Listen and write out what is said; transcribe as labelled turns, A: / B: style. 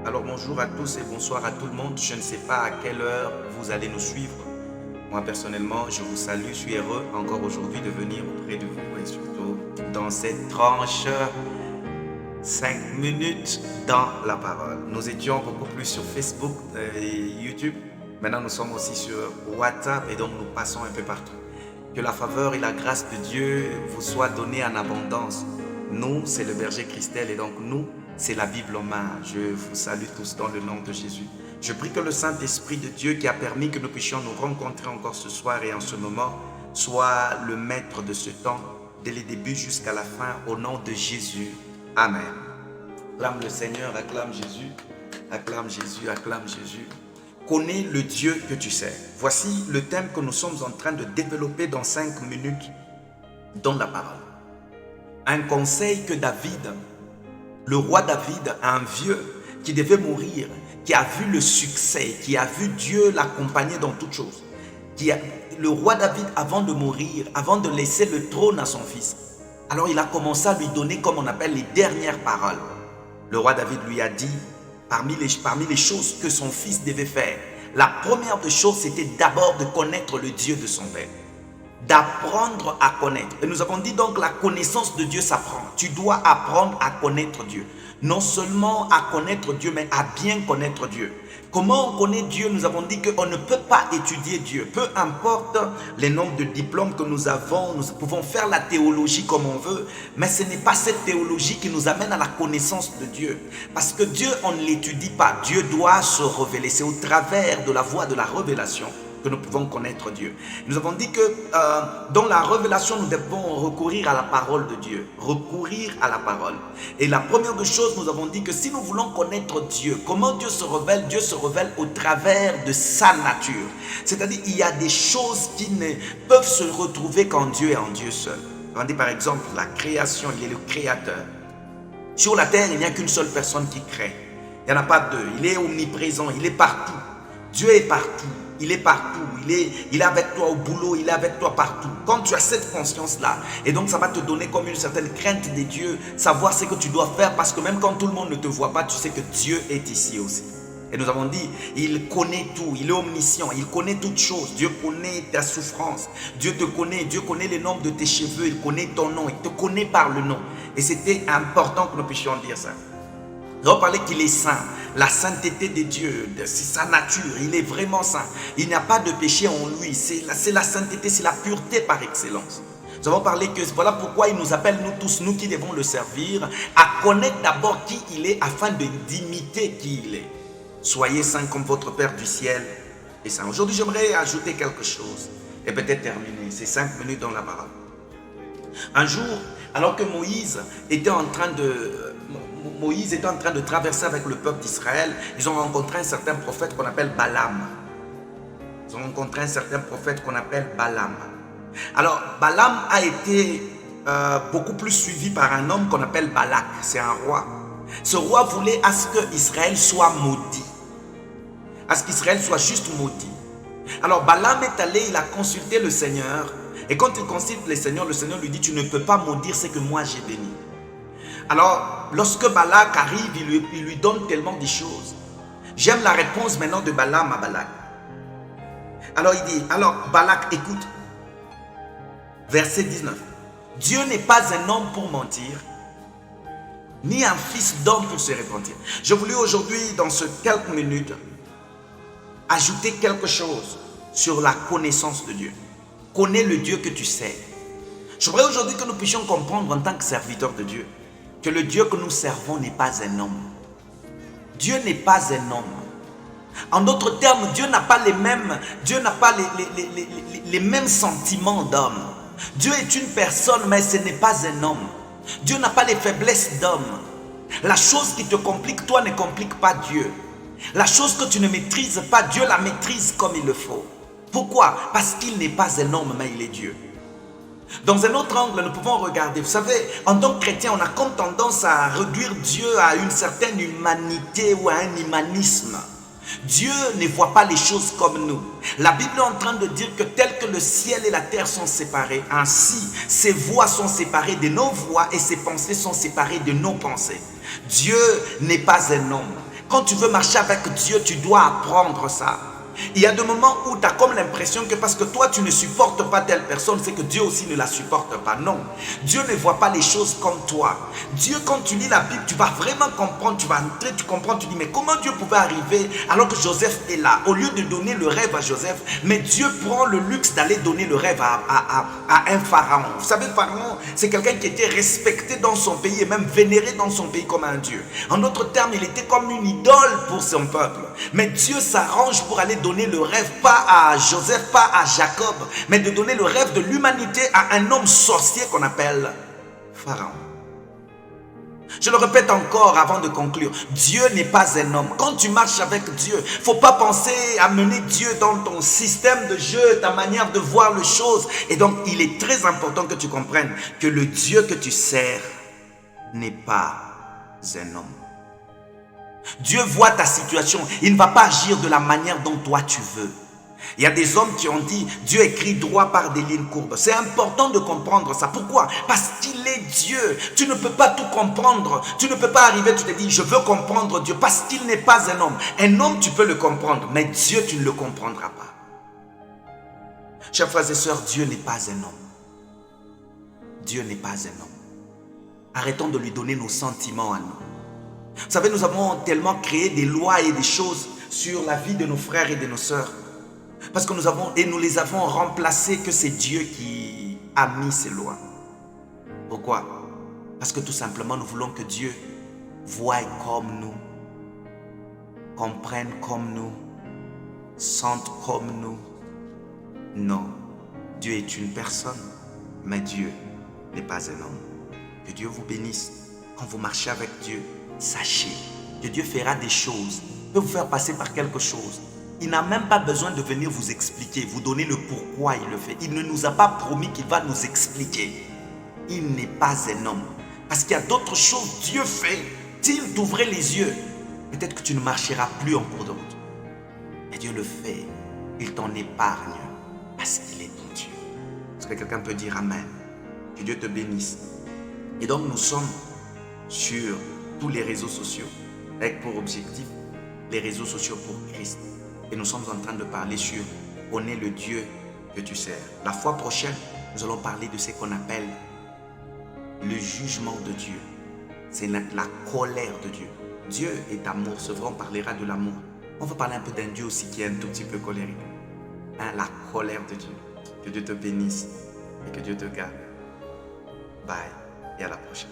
A: Alors bonjour à tous et bonsoir à tout le monde. Je ne sais pas à quelle heure vous allez nous suivre. Moi personnellement, je vous salue, je suis heureux encore aujourd'hui de venir auprès de vous et surtout dans cette tranche 5 minutes dans la parole. Nous étions beaucoup plus sur Facebook et YouTube. Maintenant nous sommes aussi sur WhatsApp et donc nous passons un peu partout. Que la faveur et la grâce de Dieu vous soient données en abondance. Nous, c'est le berger Christelle et donc nous, c'est la Bible en main. Je vous salue tous dans le nom de Jésus. Je prie que le Saint-Esprit de Dieu qui a permis que nous puissions nous rencontrer encore ce soir et en ce moment soit le maître de ce temps dès le début jusqu'à la fin au nom de Jésus. Amen. Acclame le Seigneur, acclame Jésus, acclame Jésus, acclame Jésus. Connais le Dieu que tu sais. Voici le thème que nous sommes en train de développer dans 5 minutes dans la parole. Un conseil que David, le roi David, un vieux qui devait mourir, qui a vu le succès, qui a vu Dieu l'accompagner dans toutes choses. Le roi David, avant de mourir, avant de laisser le trône à son fils, alors il a commencé à lui donner, comme on appelle, les dernières paroles. Le roi David lui a dit, parmi les choses que son fils devait faire, la première des choses, c'était d'abord de connaître le Dieu de son père. D'apprendre à connaître. Et nous avons dit donc la connaissance de Dieu s'apprend. Tu dois apprendre à connaître Dieu. Non seulement à connaître Dieu, mais à bien connaître Dieu. Comment on connaît Dieu? Nous avons dit qu'on ne peut pas étudier Dieu. Peu importe les nombres de diplômes que nous avons, nous pouvons faire la théologie comme on veut, mais ce n'est pas cette théologie qui nous amène à la connaissance de Dieu. Parce que Dieu, on ne l'étudie pas. Dieu doit se révéler. C'est au travers de la voie de la révélation que nous pouvons connaître Dieu. Nous avons dit que dans la révélation, nous devons recourir à la parole de Dieu. Recourir à la parole. Et la première des choses, nous avons dit que si nous voulons connaître Dieu, comment Dieu se révèle? Dieu se révèle au travers de sa nature. C'est-à-dire, il y a des choses qui ne peuvent se retrouver qu'en Dieu et en Dieu seul. On dit par exemple, la création, il est le créateur. Sur la terre, il n'y a qu'une seule personne qui crée. Il n'y en a pas deux. Il est omniprésent, il est partout. Dieu est partout. Il est partout, il est avec toi au boulot, il est avec toi partout. Quand tu as cette conscience-là, et donc ça va te donner comme une certaine crainte de Dieu, savoir ce que tu dois faire, parce que même quand tout le monde ne te voit pas, tu sais que Dieu est ici aussi. Et nous avons dit, il connaît tout, il est omniscient, il connaît toutes choses. Dieu connaît ta souffrance, Dieu te connaît, Dieu connaît les nombres de tes cheveux, il connaît ton nom, il te connaît par le nom. Et c'était important que nous puissions dire ça. Nous avons parlé qu'il est saint, la sainteté de Dieu, c'est sa nature, il est vraiment saint. Il n'y a pas de péché en lui, c'est la sainteté, c'est la pureté par excellence. Nous avons parlé que voilà pourquoi il nous appelle, nous tous, nous qui devons le servir, à connaître d'abord qui il est afin d'imiter qui il est. Soyez saints comme votre Père du ciel est saint. Aujourd'hui, j'aimerais ajouter quelque chose et peut-être terminer ces 5 minutes dans la parole. Un jour, alors que Moïse était en train de traverser avec le peuple d'Israël, ils ont rencontré un certain prophète qu'on appelle Balaam. Ils ont rencontré un certain prophète qu'on appelle Balaam. Alors, Balaam a été beaucoup plus suivi par un homme qu'on appelle Balak. C'est un roi. Ce roi voulait à ce qu'Israël soit maudit. À ce qu'Israël soit juste maudit. Alors, Balaam est allé, il a consulté le Seigneur. Et quand il consulte le Seigneur lui dit, tu ne peux pas maudire ce que moi j'ai béni. Alors, lorsque Balak arrive, il lui donne tellement de choses. J'aime la réponse maintenant de Balaam à Balak. Alors il dit, alors Balak, écoute. Verset 19. Dieu n'est pas un homme pour mentir, ni un fils d'homme pour se repentir. Je voulais aujourd'hui, dans ces quelques minutes, ajouter quelque chose sur la connaissance de Dieu. Connais le Dieu que tu sais. Je voudrais aujourd'hui que nous puissions comprendre en tant que serviteurs de Dieu que le Dieu que nous servons n'est pas un homme. Dieu n'est pas un homme. En d'autres termes, Dieu n'a pas les mêmes sentiments d'homme. Dieu est une personne, mais ce n'est pas un homme. Dieu n'a pas les faiblesses d'homme. La chose qui te complique, toi, ne complique pas Dieu. La chose que tu ne maîtrises pas, Dieu la maîtrise comme il le faut. Pourquoi? Parce qu'il n'est pas un homme, mais il est Dieu. Dans un autre angle, nous pouvons regarder. Vous savez, en tant que chrétien, on a comme tendance à réduire Dieu à une certaine humanité ou à un humanisme. Dieu ne voit pas les choses comme nous. La Bible est en train de dire que tel que le ciel et la terre sont séparés, ainsi ses voies sont séparées de nos voies et ses pensées sont séparées de nos pensées. Dieu n'est pas un homme. Quand tu veux marcher avec Dieu, tu dois apprendre ça. Il y a des moments où tu as comme l'impression que parce que toi tu ne supportes pas telle personne, c'est que Dieu aussi ne la supporte pas. Non, Dieu ne voit pas les choses comme toi. Dieu, quand tu lis la Bible, tu vas vraiment comprendre, tu vas entrer, tu comprends, tu dis mais comment Dieu pouvait arriver alors que Joseph est là? Au lieu de donner le rêve à Joseph, mais Dieu prend le luxe d'aller donner le rêve à un pharaon. Vous savez, pharaon, c'est quelqu'un qui était respecté dans son pays et même vénéré dans son pays comme un dieu. En d'autres termes, il était comme une idole pour son peuple. Mais Dieu s'arrange pour aller donner le rêve, pas à Joseph, pas à Jacob, mais de donner le rêve de l'humanité à un homme sorcier qu'on appelle Pharaon. Je le répète encore avant de conclure, Dieu n'est pas un homme. Quand tu marches avec Dieu, il ne faut pas penser à mener Dieu dans ton système de jeu, ta manière de voir les choses. Et donc, il est très important que tu comprennes que le Dieu que tu sers n'est pas un homme. Dieu voit ta situation, il ne va pas agir de la manière dont toi tu veux. Il y a des hommes qui ont dit, Dieu écrit droit par des lignes courbes. C'est important de comprendre ça. Pourquoi? Parce qu'il est Dieu. Tu ne peux pas tout comprendre. Tu ne peux pas arriver, tu te dis, je veux comprendre Dieu. Parce qu'il n'est pas un homme. Un homme, tu peux le comprendre. Mais Dieu, tu ne le comprendras pas. Chers frères et sœurs, Dieu n'est pas un homme. Dieu n'est pas un homme. Arrêtons de lui donner nos sentiments à nous. Vous savez, nous avons tellement créé des lois et des choses sur la vie de nos frères et de nos sœurs. Parce que nous les avons remplacées que c'est Dieu qui a mis ces lois. Pourquoi? Parce que tout simplement, nous voulons que Dieu voie comme nous, comprenne comme nous, sente comme nous. Non, Dieu est une personne, mais Dieu n'est pas un homme. Que Dieu vous bénisse. Quand vous marchez avec Dieu, sachez que Dieu fera des choses, peut vous faire passer par quelque chose. Il n'a même pas besoin de venir vous expliquer, vous donner le pourquoi il le fait. Il ne nous a pas promis qu'il va nous expliquer. Il n'est pas un homme. Parce qu'il y a d'autres choses que Dieu fait. S'il t'ouvrait les yeux, peut-être que tu ne marcheras plus en cours de route. Mais Dieu le fait. Il t'en épargne parce qu'il est ton Dieu. Est-ce que quelqu'un peut dire Amen? Que Dieu te bénisse. Et donc nous sommes sur tous les réseaux sociaux avec pour objectif les réseaux sociaux pour Christ. Et nous sommes en train de parler sur connais le Dieu que tu sers. La fois prochaine, nous allons parler de ce qu'on appelle le jugement de Dieu. C'est la colère de Dieu. Dieu est amour. C'est vrai, on parlera de l'amour. On va parler un peu d'un Dieu aussi qui est un tout petit peu colérique. La colère de Dieu. Que Dieu te bénisse et que Dieu te garde. Bye et à la prochaine.